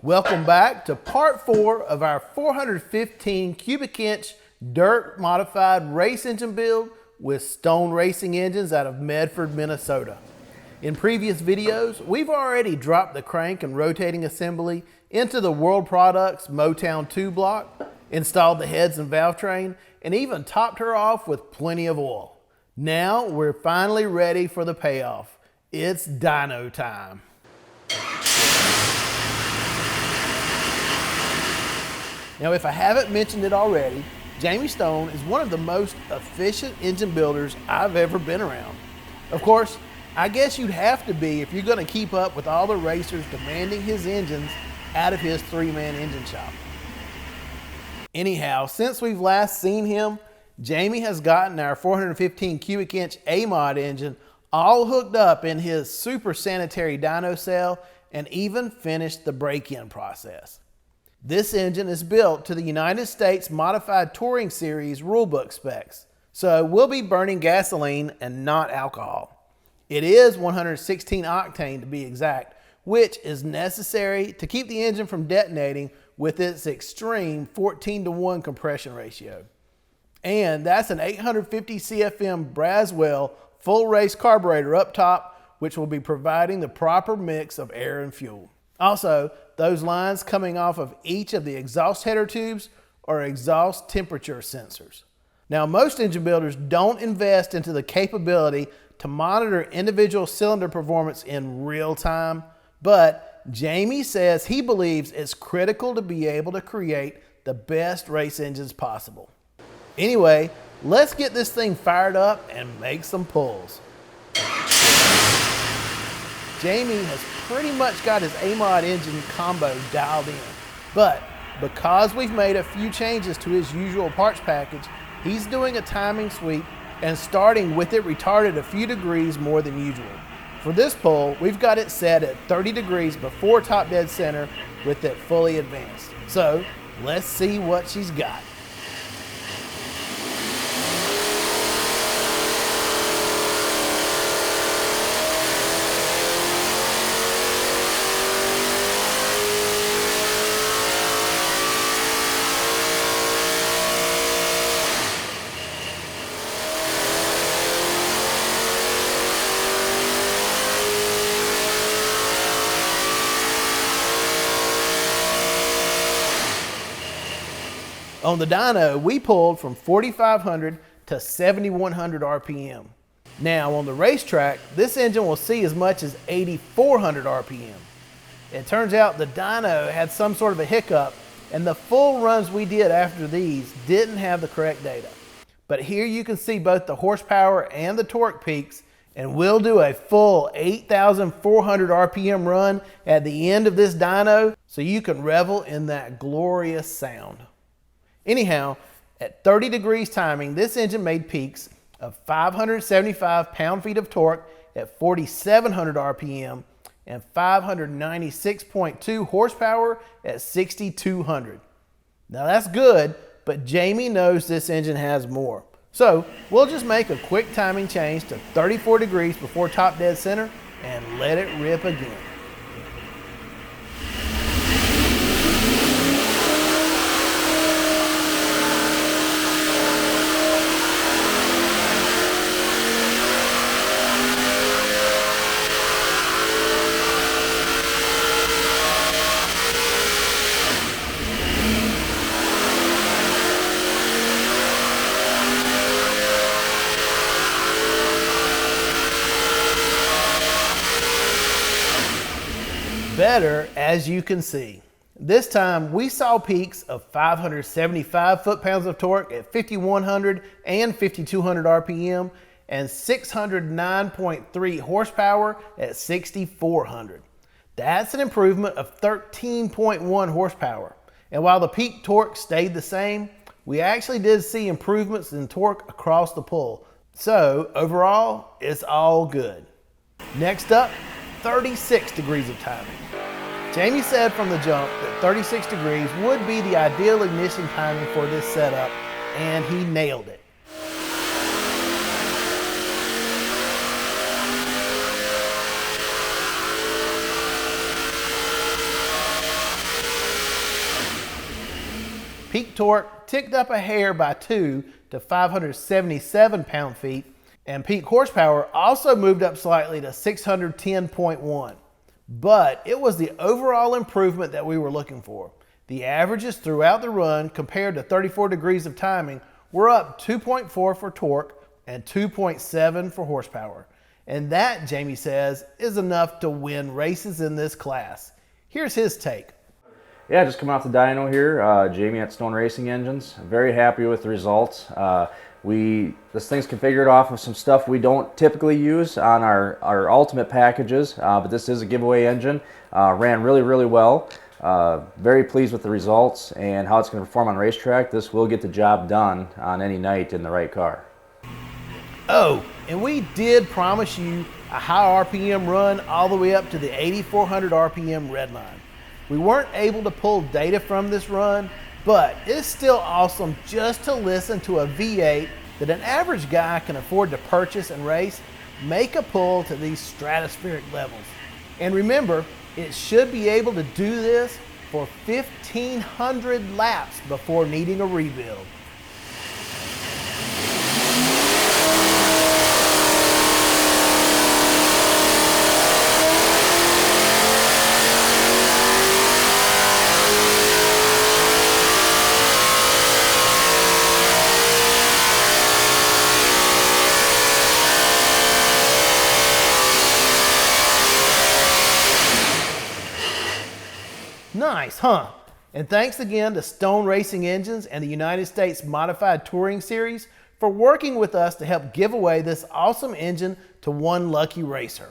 Welcome back to part 4 of our 415 cubic inch dirt modified race engine build with Stoen Racing Engines out of Medford, Minnesota. In previous videos, we've already dropped the crank and rotating assembly into the World Products Motown 2 block, installed the heads and valve train, and even topped her off with plenty of oil. Now we're finally ready for the payoff. It's dyno time. Now, if I haven't mentioned it already, Jamie Stoen is one of the most efficient engine builders I've ever been around. Of course, I guess you'd have to be if you're going to keep up with all the racers demanding his engines out of his 3-man engine shop. Anyhow, since we've last seen him, Jamie has gotten our 415 cubic inch A Mod engine all hooked up in his super sanitary dyno cell and even finished the break-in process. This engine is built to the United States Modified Touring Series rulebook specs, so we'll be burning gasoline and not alcohol. It is 116 octane to be exact, which is necessary to keep the engine from detonating with its extreme 14:1 compression ratio. And that's an 850 CFM Braswell full race carburetor up top, which will be providing the proper mix of air and fuel. Also, those lines coming off of each of the exhaust header tubes are exhaust temperature sensors. Now, most engine builders don't invest into the capability to monitor individual cylinder performance in real time, but Jamie says he believes it's critical to be able to create the best race engines possible. Anyway, let's get this thing fired up and make some pulls. Jamie has pretty much got his A-Mod engine combo dialed in, but because we've made a few changes to his usual parts package, he's doing a timing sweep and starting with it retarded a few degrees more than usual. For this pull, we've got it set at 30 degrees before top dead center with it fully advanced. So let's see what she's got. On the dyno, we pulled from 4,500 to 7,100 RPM. Now on the racetrack, this engine will see as much as 8,400 RPM. It turns out the dyno had some sort of a hiccup, and the full runs we did after these didn't have the correct data. But here you can see both the horsepower and the torque peaks, and we'll do a full 8,400 RPM run at the end of this dyno so you can revel in that glorious sound. Anyhow, at 30 degrees timing, this engine made peaks of 575 pound-feet of torque at 4,700 RPM and 596.2 horsepower at 6,200. Now that's good, but Jamie knows this engine has more. So we'll just make a quick timing change to 34 degrees before top dead center and let it rip again. Better, as you can see. This time we saw peaks of 575 foot-pounds of torque at 5,100 and 5,200 RPM and 609.3 horsepower at 6,400. That's an improvement of 13.1 horsepower. And while the peak torque stayed the same, we actually did see improvements in torque across the pull. So overall, it's all good. Next up, 36 degrees of timing. Jamie said from the jump that 36 degrees would be the ideal ignition timing for this setup, and he nailed it. Peak torque ticked up a hair by 2 to 577 pound-feet, and peak horsepower also moved up slightly to 610.1. But it was the overall improvement that we were looking for. The averages throughout the run compared to 34 degrees of timing were up 2.4 for torque and 2.7 for horsepower. And that, Jamie says, is enough to win races in this class. Here's his take. Yeah, just coming off the dyno here, Jamie at Stoen Racing Engines. I'm very happy with the results. This thing's configured off of some stuff we don't typically use on our ultimate packages, but this is a giveaway engine. Ran really well. Very pleased with the results and how it's going to perform on racetrack. This will get the job done on any night in the right car. Oh, and we did promise you a high RPM run all the way up to the 8,400 RPM red line. We weren't able to pull data from this run, but it's still awesome just to listen to a V8 that an average guy can afford to purchase and race make a pull to these stratospheric levels. And remember, it should be able to do this for 1,500 laps before needing a rebuild. Nice, huh? And thanks again to Stoen Racing Engines and the United States Modified Touring Series for working with us to help give away this awesome engine to one lucky racer.